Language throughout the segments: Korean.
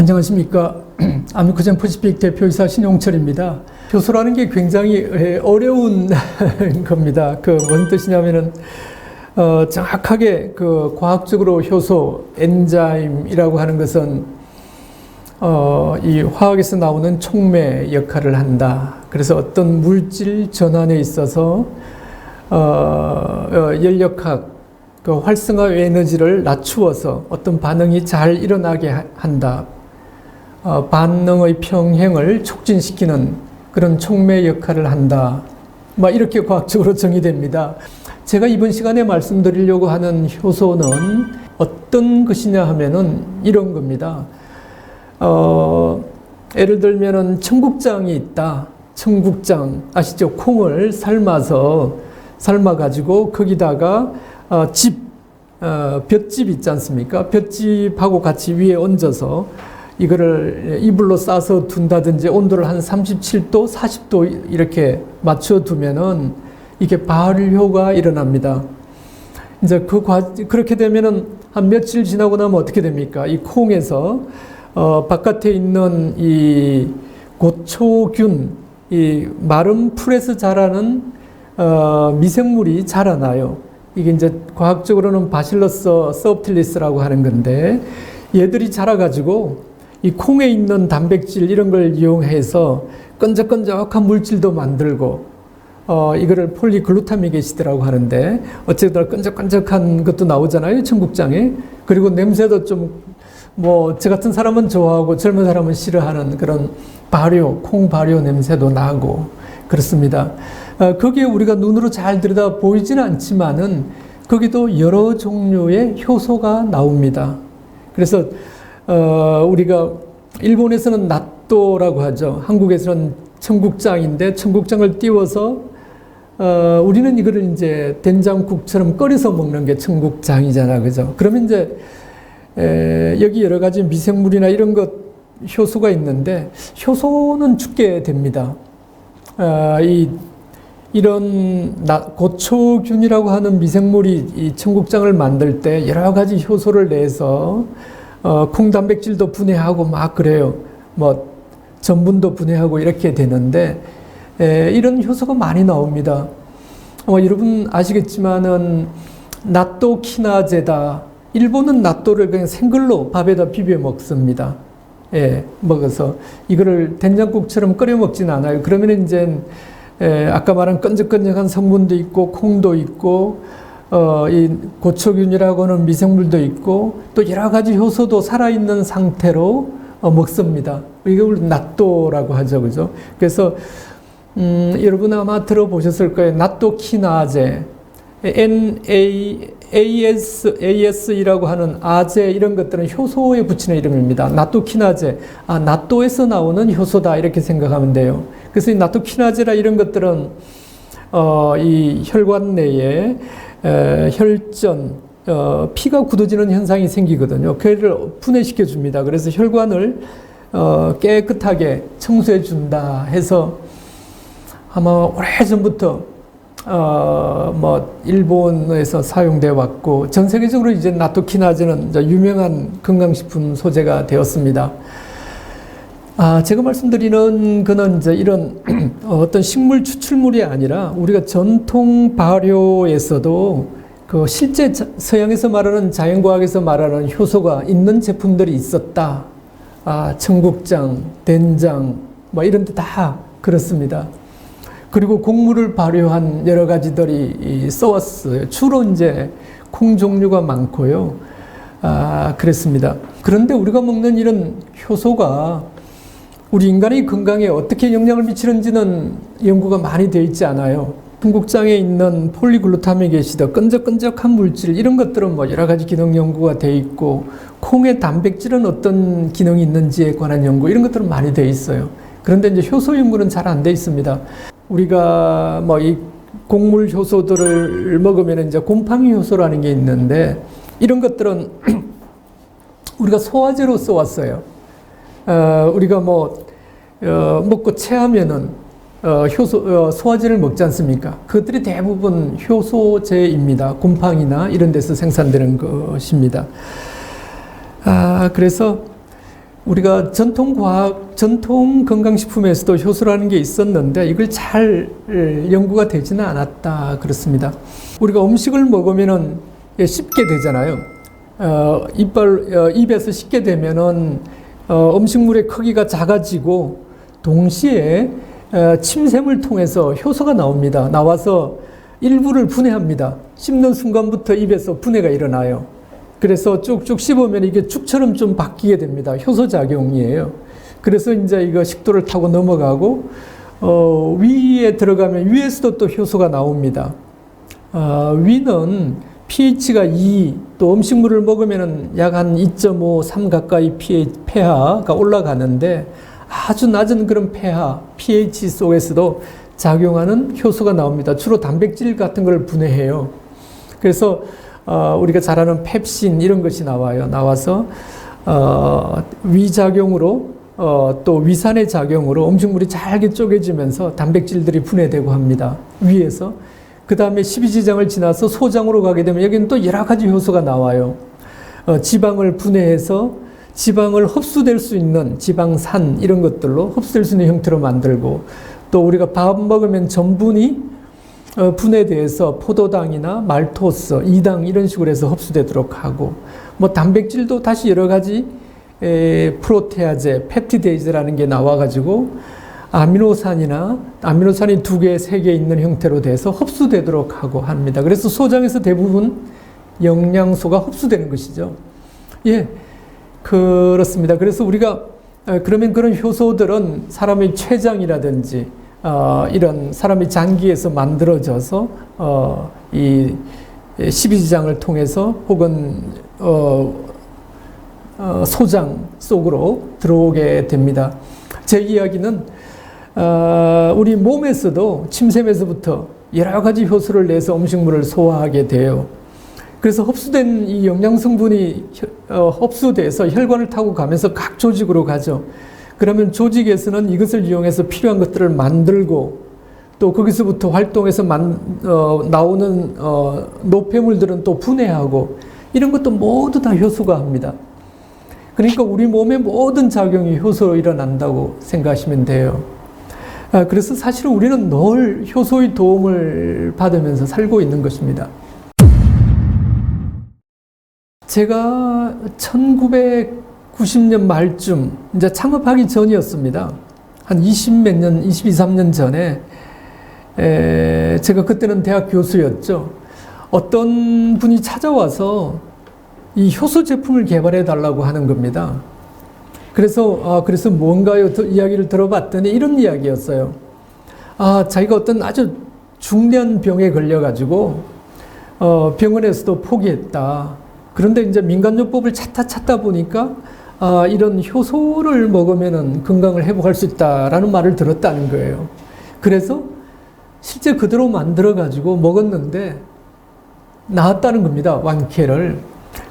안녕하십니까. 아미코젠 퍼시픽 대표이사 신용철입니다. 효소라는 게 굉장히 어려운 겁니다. 무슨 뜻이냐면은, 정확하게 과학적으로 효소, 엔자임이라고 하는 것은, 이 화학에서 나오는 촉매 역할을 한다. 그래서 어떤 물질 전환에 있어서, 연력학, 활성화 에너지를 낮추어서 어떤 반응이 잘 일어나게 한다. 반응의 평행을 촉진시키는 그런 촉매 역할을 한다. 이렇게 과학적으로 정의됩니다. 제가 이번 시간에 말씀드리려고 하는 효소는 어떤 것이냐 하면은 이런 겁니다. 예를 들면은 청국장이 있다. 청국장 아시죠? 콩을 삶아가지고 거기다가 볏짚 있지 않습니까? 볏짚하고 같이 위에 얹어서 이거를 이불로 싸서 둔다든지 온도를 한 37도, 40도 이렇게 맞춰 두면은 이게 발효가 일어납니다. 이제 그렇게 되면은 한 며칠 지나고 나면 어떻게 됩니까? 이 콩에서 바깥에 있는 이 고초균, 이 마른 풀에서 자라는 미생물이 자라나요. 이게 이제 과학적으로는 바실러스 서브틸리스라고 하는 건데, 얘들이 자라가지고 이 콩에 있는 단백질 이런 걸 이용해서 끈적끈적한 물질도 만들고, 이거를 폴리글루타믹 애시드라고 하는데, 어쨌든 끈적끈적한 것도 나오잖아요, 청국장에. 그리고 냄새도 좀, 저 같은 사람은 좋아하고 젊은 사람은 싫어하는 그런 콩 발효 냄새도 나고, 그렇습니다. 거기에 우리가 눈으로 잘 들여다 보이지는 않지만은, 거기도 여러 종류의 효소가 나옵니다. 그래서, 우리가 일본에서는 나또라고 하죠. 한국에서는 청국장인데 청국장을 띄워서 우리는 이거를 이제 된장국처럼 끓여서 먹는 게 청국장이잖아, 그죠? 그러면 이제 여기 여러 가지 미생물이나 이런 것 효소가 있는데 효소는 죽게 됩니다. 이런 고초균이라고 하는 미생물이 이 청국장을 만들 때 여러 가지 효소를 내서 콩 단백질도 분해하고 막 그래요. 전분도 분해하고 이렇게 되는데, 이런 효소가 많이 나옵니다. 여러분 아시겠지만은, 나또 키나제다. 일본은 나또를 그냥 생글로 밥에다 비벼 먹습니다. 먹어서. 이거를 된장국처럼 끓여 먹진 않아요. 그러면 이제, 아까 말한 끈적끈적한 성분도 있고, 콩도 있고, 이 고초균이라고 하는 미생물도 있고 또 여러 가지 효소도 살아있는 상태로 먹습니다. 이걸 나또라고 하죠, 그죠? 그래서 여러분 아마 들어보셨을 거예요. 나또키나제, NAS이라고 하는 아제 이런 것들은 효소에 붙이는 이름입니다. 나또키나제, 나또에서 나오는 효소다 이렇게 생각하면 돼요. 그래서 이 나또키나제라 이런 것들은 이 혈관 내에 혈전, 피가 굳어지는 현상이 생기거든요. 그를 분해시켜 줍니다. 그래서 혈관을 깨끗하게 청소해 준다 해서 아마 오래전부터 일본에서 사용되어 왔고 전 세계적으로 이제 나토키나제는 유명한 건강식품 소재가 되었습니다. 제가 말씀드리는 거는 이제 이런 어떤 식물 추출물이 아니라 우리가 전통 발효에서도 실제 서양에서 말하는 자연과학에서 말하는 효소가 있는 제품들이 있었다. 청국장, 된장, 이런 데 다 그렇습니다. 그리고 곡물을 발효한 여러 가지들이 써왔어요. 주로 이제 콩 종류가 많고요. 그랬습니다. 그런데 우리가 먹는 이런 효소가 우리 인간의 건강에 어떻게 영향을 미치는지는 연구가 많이 되어 있지 않아요. 청국장에 있는 폴리글루타믹 애시드, 끈적끈적한 물질 이런 것들은 여러 가지 기능 연구가 되어 있고 콩의 단백질은 어떤 기능이 있는지에 관한 연구 이런 것들은 많이 되어 있어요. 그런데 이제 효소 연구는 잘 안 되어 있습니다. 우리가 이 곡물 효소들을 먹으면 이제 곰팡이 효소라는 게 있는데 이런 것들은 우리가 소화제로 써왔어요. 우리가 먹고 체하면은 소화제를 먹지 않습니까? 그것들이 대부분 효소제입니다. 곰팡이나 이런 데서 생산되는 것입니다. 그래서 우리가 전통 건강식품에서도 효소라는 게 있었는데 이걸 잘 연구가 되지는 않았다 그렇습니다. 우리가 음식을 먹으면은 씹게 되잖아요. 입에서 씹게 되면은 음식물의 크기가 작아지고 동시에 침샘을 통해서 효소가 나옵니다. 나와서 일부를 분해합니다. 씹는 순간부터 입에서 분해가 일어나요. 그래서 쭉쭉 씹으면 이게 죽처럼 좀 바뀌게 됩니다. 효소작용이에요. 그래서 이제 이거 식도를 타고 넘어가고, 위에 들어가면 위에서도 또 효소가 나옵니다. 위는 pH가 2, 또 음식물을 먹으면 약 한 2.5, 3 가까이 pH가 올라가는데 아주 낮은 그런 pH 속에서도 작용하는 효소가 나옵니다. 주로 단백질 같은 걸 분해해요. 그래서 우리가 잘 아는 펩신 이런 것이 나와서 위작용으로 또 위산의 작용으로 음식물이 잘게 쪼개지면서 단백질들이 분해되고 합니다. 위에서. 그 다음에 십이지장을 지나서 소장으로 가게 되면 여기는 또 여러 가지 효소가 나와요. 지방을 분해해서 지방을 흡수될 수 있는 지방산 이런 것들로 흡수될 수 있는 형태로 만들고, 또 우리가 밥 먹으면 전분이 분해돼서 포도당이나 말토스, 이당 이런 식으로 해서 흡수되도록 하고, 뭐 단백질도 다시 여러 가지 프로테아제, 펩티데이즈라는 게 나와가지고 아미노산이 2개, 3개 있는 형태로 돼서 흡수되도록 하고 합니다. 그래서 소장에서 대부분 영양소가 흡수되는 것이죠. 예, 그렇습니다. 그래서 우리가 그러면 그런 효소들은 사람의 췌장이라든지 이런 사람의 장기에서 만들어져서 이 십이지장을 통해서 혹은 소장 속으로 들어오게 됩니다. 제 이야기는 우리 몸에서도 침샘에서부터 여러 가지 효소를 내서 음식물을 소화하게 돼요. 그래서 흡수된 이 영양 성분이 흡수돼서 혈관을 타고 가면서 각 조직으로 가죠. 그러면 조직에서는 이것을 이용해서 필요한 것들을 만들고, 또 거기서부터 활동해서 나오는 노폐물들은 또 분해하고, 이런 것도 모두 다 효소가 합니다. 그러니까 우리 몸의 모든 작용이 효소로 일어난다고 생각하시면 돼요. 그래서 사실은 우리는 늘 효소의 도움을 받으면서 살고 있는 것입니다. 제가 1990년 말쯤, 이제 창업하기 전이었습니다. 한 20몇 년, 22, 3년 전에, 제가 그때는 대학 교수였죠. 어떤 분이 찾아와서 이 효소 제품을 개발해 달라고 하는 겁니다. 그래서 뭔가요? 이야기를 들어봤더니 이런 이야기였어요. 자기가 어떤 아주 중대한 병에 걸려가지고, 병원에서도 포기했다. 그런데 이제 민간요법을 찾다 보니까 이런 효소를 먹으면 건강을 회복할 수 있다라는 말을 들었다는 거예요. 그래서 실제 그대로 만들어가지고 먹었는데 나았다는 겁니다. 완쾌를.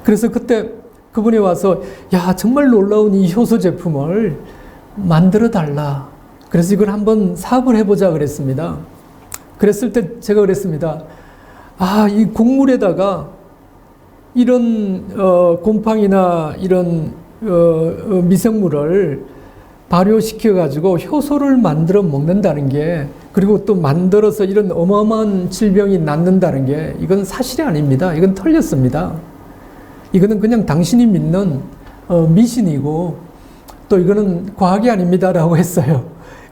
그래서 그때 그분이 와서 야, 정말 놀라운 이 효소 제품을 만들어 달라. 그래서 이걸 한번 사업을 해보자 그랬습니다. 그랬을 때 제가 그랬습니다. 이 곡물에다가 이런 곰팡이나 이런 미생물을 발효시켜 가지고 효소를 만들어 먹는다는 게, 그리고 또 만들어서 이런 어마어마한 질병이 낫는다는 게, 이건 사실이 아닙니다. 이건 틀렸습니다. 이거는 그냥 당신이 믿는 미신이고, 또 이거는 과학이 아닙니다라고 했어요.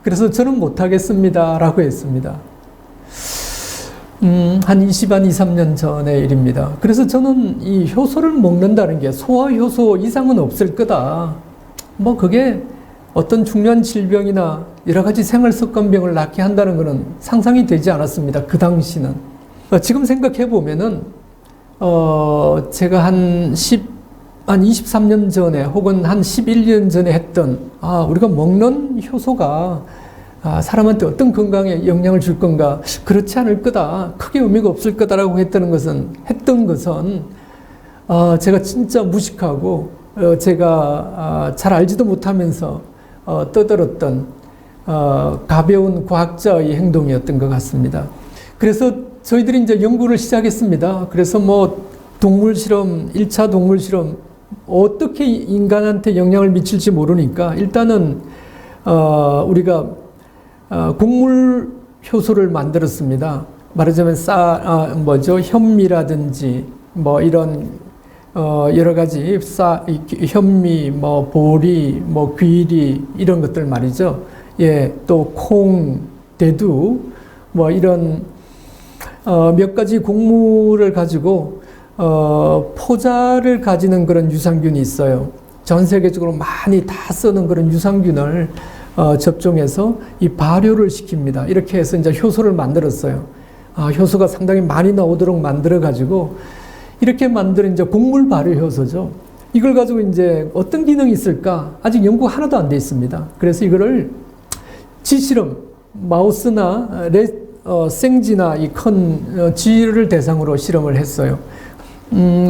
그래서 저는 못하겠습니다라고 했습니다. 한 23년 전의 일입니다. 그래서 저는 이 효소를 먹는다는 게 소화효소 이상은 없을 거다. 뭐 그게 어떤 중요한 질병이나 여러 가지 생활습관병을 낫게 한다는 것은 상상이 되지 않았습니다. 그 당시는. 지금 생각해 보면은 제가 한 23년 전에 혹은 한 11년 전에 했던 우리가 먹는 효소가 사람한테 어떤 건강에 영향을 줄 건가, 그렇지 않을 거다, 크게 의미가 없을 거다라고 했던 것은 제가 진짜 무식하고 제가 잘 알지도 못하면서 떠들었던 가벼운 과학자의 행동이었던 것 같습니다. 그래서 저희들이 이제 연구를 시작했습니다. 그래서 뭐 동물 실험, 1차 동물 실험 어떻게 인간한테 영향을 미칠지 모르니까 일단은 우리가 곡물 효소를 만들었습니다. 말하자면 현미라든지 뭐 이런 여러 가지 현미, 뭐 보리, 뭐 귀리 이런 것들 말이죠. 예, 또 콩, 대두 뭐 이런 몇 가지 곡물을 가지고 포자를 가지는 그런 유산균이 있어요. 전 세계적으로 많이 다 쓰는 그런 유산균을 접종해서 이 발효를 시킵니다. 이렇게 해서 이제 효소를 만들었어요. 효소가 상당히 많이 나오도록 만들어 가지고 이렇게 만든 이제 곡물 발효 효소죠. 이걸 가지고 이제 어떤 기능이 있을까? 아직 연구가 하나도 안 돼 있습니다. 그래서 이거를 지실험, 마우스나 생쥐나 이 큰 쥐를 대상으로 실험을 했어요.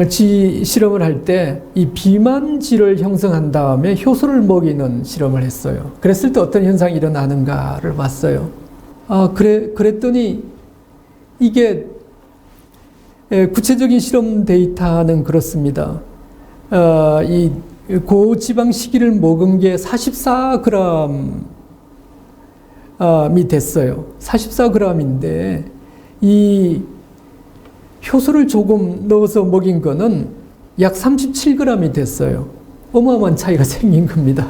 쥐 실험을 할 때 이 비만쥐를 형성한 다음에 효소를 먹이는 실험을 했어요. 그랬을 때 어떤 현상이 일어나는가를 봤어요. 그랬더니 이게 구체적인 실험 데이터는 그렇습니다. 이 고지방 식이를 먹은 게 44g이 됐어요. 44g인데 이 효소를 조금 넣어서 먹인 거는 약 37g이 됐어요. 어마어마한 차이가 생긴 겁니다.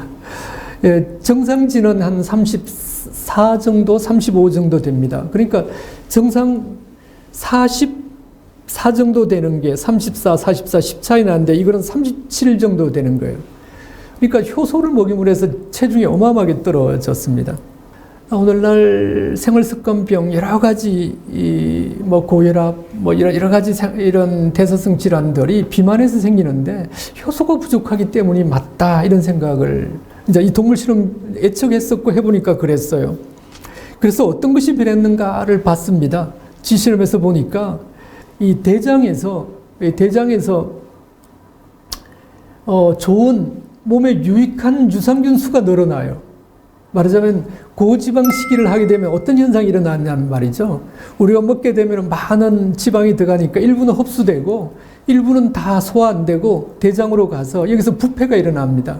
정상지는 한 34 정도, 35 정도 됩니다. 그러니까 정상 44 정도 되는 게 34, 44, 10 차이 나는데 이거는 37 정도 되는 거예요. 그러니까 효소를 먹임으로 해서 체중이 어마어마하게 떨어졌습니다. 오늘날 생활습관병 여러 가지 뭐 고혈압 뭐 여러 가지 이런 대사성 질환들이 비만에서 생기는데 효소가 부족하기 때문이 맞다 이런 생각을 이제 이 동물 실험 애척했었고 해보니까 그랬어요. 그래서 어떤 것이 변했는가를 봤습니다. 쥐 실험에서 보니까 이 대장에서 좋은 몸에 유익한 유산균 수가 늘어나요. 말하자면 고지방 식이를 하게 되면 어떤 현상이 일어나냐는 말이죠. 우리가 먹게 되면 많은 지방이 들어가니까 일부는 흡수되고 일부는 다 소화 안 되고 대장으로 가서 여기서 부패가 일어납니다.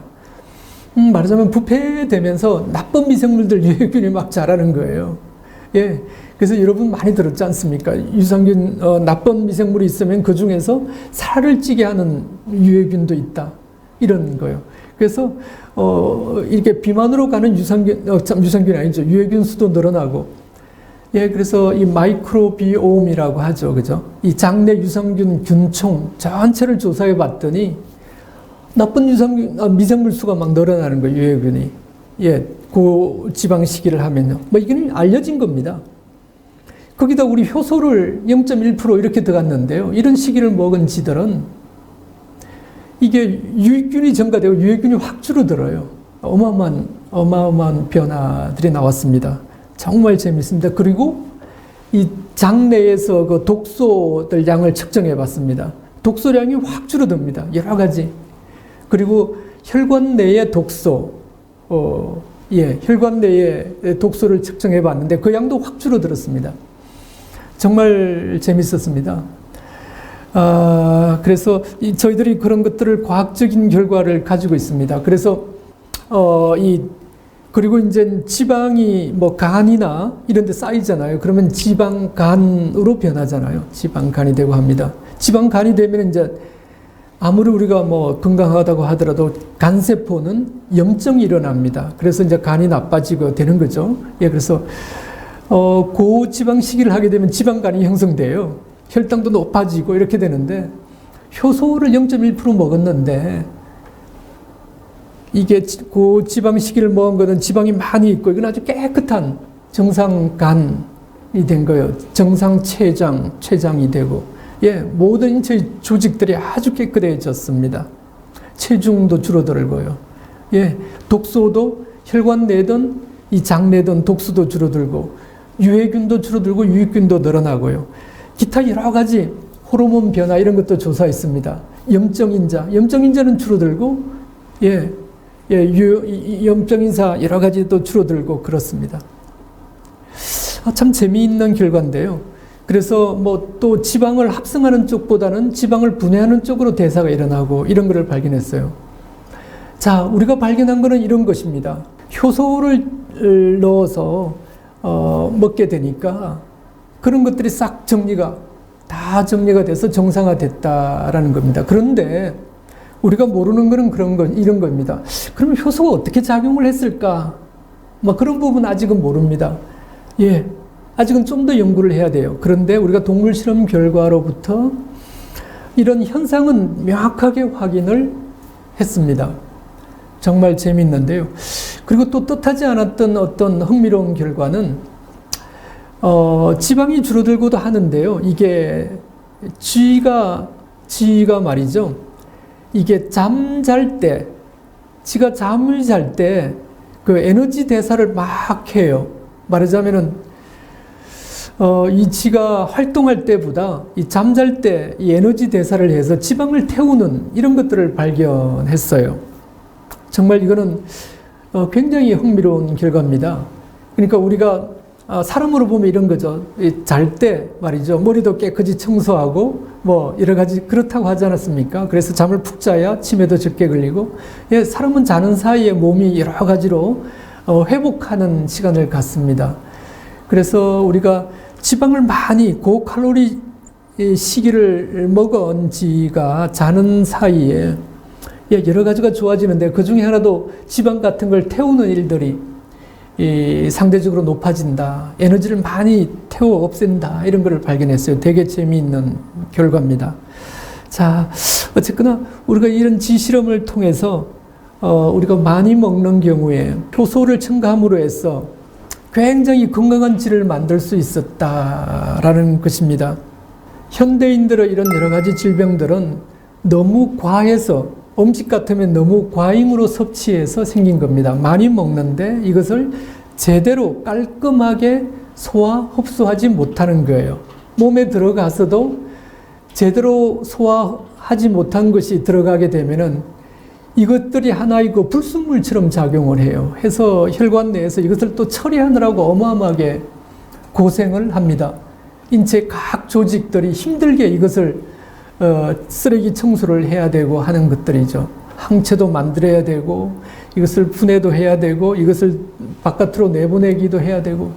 말하자면 부패되면서 나쁜 미생물들 유해균이 막 자라는 거예요. 예. 그래서 여러분 많이 들었지 않습니까? 유산균, 나쁜 미생물이 있으면 그 중에서 살을 찌게 하는 유해균도 있다. 이런 거예요. 그래서 이렇게 비만으로 가는 유산균이 아니죠. 유해균 수도 늘어나고. 예, 그래서 이 마이크로비옴이라고 하죠. 그죠? 이 장내 유산균 균총 전체를 조사해 봤더니 나쁜 미생물 수가 막 늘어나는 거예요. 유해균이. 예, 고지방 식이를 하면요. 뭐 이게 알려진 겁니다. 거기다 우리 효소를 0.1% 이렇게 들어갔는데요. 이런 식이를 먹은 쥐들은 이게 유익균이 증가되고 유해균이 확 줄어들어요. 어마어마한 변화들이 나왔습니다. 정말 재밌습니다. 그리고 이 장내에서 그 독소들 양을 측정해 봤습니다. 독소량이 확 줄어듭니다. 여러 가지. 그리고 혈관 내의 독소, 혈관 내의 독소를 측정해 봤는데 그 양도 확 줄어들었습니다. 정말 재밌었습니다. 그래서 저희들이 그런 것들을 과학적인 결과를 가지고 있습니다. 그래서 그리고 이제 지방이 뭐 간이나 이런 데 쌓이잖아요. 그러면 지방간으로 변하잖아요. 지방간이 되고 합니다. 지방간이 되면 이제 아무리 우리가 뭐 건강하다고 하더라도 간세포는 염증이 일어납니다. 그래서 이제 간이 나빠지고 되는 거죠. 예, 그래서 고지방 식이를 하게 되면 지방간이 형성돼요. 혈당도 높아지고 이렇게 되는데 효소를 0.1% 먹었는데 이게 고지방 식이를 먹은 거는 지방이 많이 있고 이건 아주 깨끗한 정상간이 된 거예요. 정상 췌장이 되고 예, 모든 인체 조직들이 아주 깨끗해졌습니다. 체중도 줄어들고요. 예, 독소도 혈관 내든 이 장 내든 독소도 줄어들고 유해균도 줄어들고 유익균도 늘어나고요. 기타 여러 가지 호르몬 변화 이런 것도 조사했습니다. 염증인자는 줄어들고 염증인사 여러 가지도 줄어들고 그렇습니다. 참 재미있는 결과인데요. 그래서 뭐 또 지방을 합성하는 쪽보다는 지방을 분해하는 쪽으로 대사가 일어나고 이런 것을 발견했어요. 자, 우리가 발견한 것은 이런 것입니다. 효소를 넣어서 먹게 되니까 그런 것들이 싹 다 정리가 돼서 정상화됐다라는 겁니다. 그런데 우리가 모르는 것은 이런 겁니다. 그럼 효소가 어떻게 작용을 했을까? 뭐 그런 부분 아직은 모릅니다. 예, 아직은 좀 더 연구를 해야 돼요. 그런데 우리가 동물 실험 결과로부터 이런 현상은 명확하게 확인을 했습니다. 정말 재미있는데요. 그리고 또 뜻하지 않았던 어떤 흥미로운 결과는 지방이 줄어들고도 하는데요. 이게 쥐가 말이죠. 이게 쥐가 잠을 잘 때 그 에너지 대사를 막 해요. 말하자면은 이 쥐가 활동할 때보다 이 잠잘 때 이 에너지 대사를 해서 지방을 태우는 이런 것들을 발견했어요. 정말 이거는 굉장히 흥미로운 결과입니다. 그러니까 우리가 사람으로 보면 이런 거죠. 잘 때 말이죠. 머리도 깨끗이 청소하고 뭐 여러 가지 그렇다고 하지 않았습니까? 그래서 잠을 푹 자야 치매도 적게 걸리고, 예, 사람은 자는 사이에 몸이 여러 가지로 회복하는 시간을 갖습니다. 그래서 우리가 지방을 많이 고칼로리 시기를 먹은 쥐가 자는 사이에 여러 가지가 좋아지는데 그 중에 하나도 지방 같은 걸 태우는 일들이 상대적으로 높아진다. 에너지를 많이 태워 없앤다. 이런 걸 발견했어요. 되게 재미있는 결과입니다. 자, 어쨌거나 우리가 이런 쥐 실험을 통해서 우리가 많이 먹는 경우에 효소를 첨가함으로 해서 굉장히 건강한 쥐를 만들 수 있었다라는 것입니다. 현대인들의 이런 여러 가지 질병들은 너무 과해서 음식 같으면 너무 과잉으로 섭취해서 생긴 겁니다. 많이 먹는데 이것을 제대로 깔끔하게 소화, 흡수하지 못하는 거예요. 몸에 들어가서도 제대로 소화하지 못한 것이 들어가게 되면은 이것들이 하나의 그 불순물처럼 작용을 해요. 해서 혈관 내에서 이것을 또 처리하느라고 어마어마하게 고생을 합니다. 인체 각 조직들이 힘들게 이것을 쓰레기 청소를 해야 되고 하는 것들이죠. 항체도 만들어야 되고 이것을 분해도 해야 되고 이것을 바깥으로 내보내기도 해야 되고,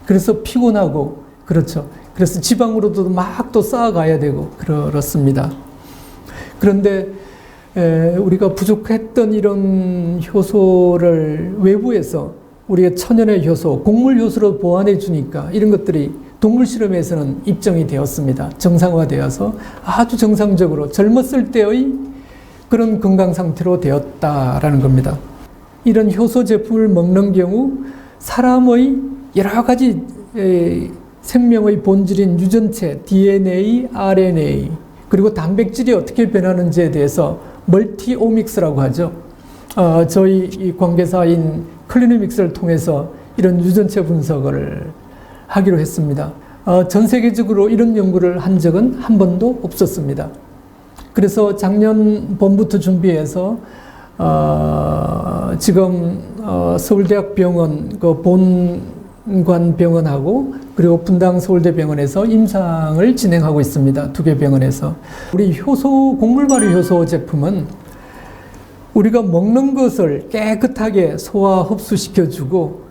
그래서 피곤하고 그렇죠. 그래서 지방으로도 막 또 쌓아가야 되고 그렇습니다. 그런데 우리가 부족했던 이런 효소를 외부에서 우리가 천연의 효소, 곡물 효소로 보완해 주니까 이런 것들이 동물 실험에서는 입증이 되었습니다. 정상화되어서 아주 정상적으로 젊었을 때의 그런 건강 상태로 되었다라는 겁니다. 이런 효소 제품을 먹는 경우 사람의 여러 가지 생명의 본질인 유전체, DNA, RNA, 그리고 단백질이 어떻게 변하는지에 대해서 멀티오믹스라고 하죠. 저희 이 관계사인 클리노믹스를 통해서 이런 유전체 분석을 하기로 했습니다. 전 세계적으로 이런 연구를 한 적은 한 번도 없었습니다. 그래서 작년 봄부터 준비해서 지금 서울대학병원 그 본관병원하고 그리고 분당 서울대병원에서 임상을 진행하고 있습니다. 두 개 병원에서. 우리 곡물 발효 효소 제품은 우리가 먹는 것을 깨끗하게 소화 흡수시켜주고,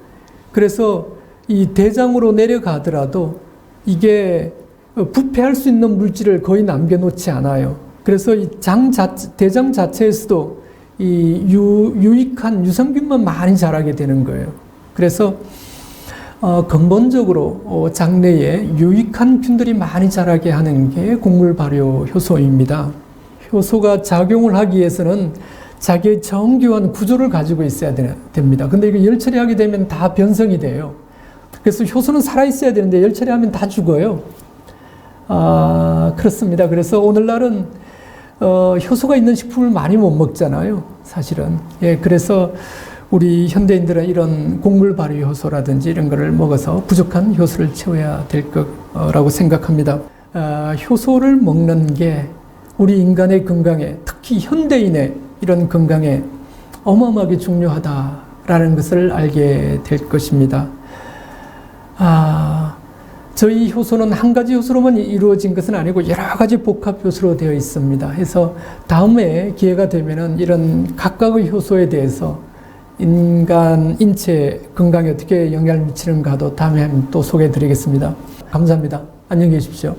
그래서 이 대장으로 내려가더라도 이게 부패할 수 있는 물질을 거의 남겨놓지 않아요. 그래서 이 대장 자체에서도 이 유익한 유산균만 많이 자라게 되는 거예요. 그래서 근본적으로 장내에 유익한 균들이 많이 자라게 하는 게 곡물 발효 효소입니다. 효소가 작용을 하기 위해서는 자기의 정교한 구조를 가지고 있어야 됩니다. 근데 이거 열 처리하게 되면 다 변성이 돼요. 그래서 효소는 살아있어야 되는데 열 처리하면 다 죽어요. 그렇습니다. 그래서 오늘날은 효소가 있는 식품을 많이 못 먹잖아요. 사실은. 예, 그래서 우리 현대인들은 이런 곡물 발효 효소라든지 이런 거를 먹어서 부족한 효소를 채워야 될 거라고 생각합니다. 효소를 먹는 게 우리 인간의 건강에, 특히 현대인의 이런 건강에 어마어마하게 중요하다라는 것을 알게 될 것입니다. 저희 효소는 한 가지 효소로만 이루어진 것은 아니고 여러 가지 복합 효소로 되어 있습니다. 해서 다음에 기회가 되면은 이런 각각의 효소에 대해서 인간 인체 건강에 어떻게 영향을 미치는가도 다음에 또 소개해 드리겠습니다. 감사합니다. 안녕히 계십시오.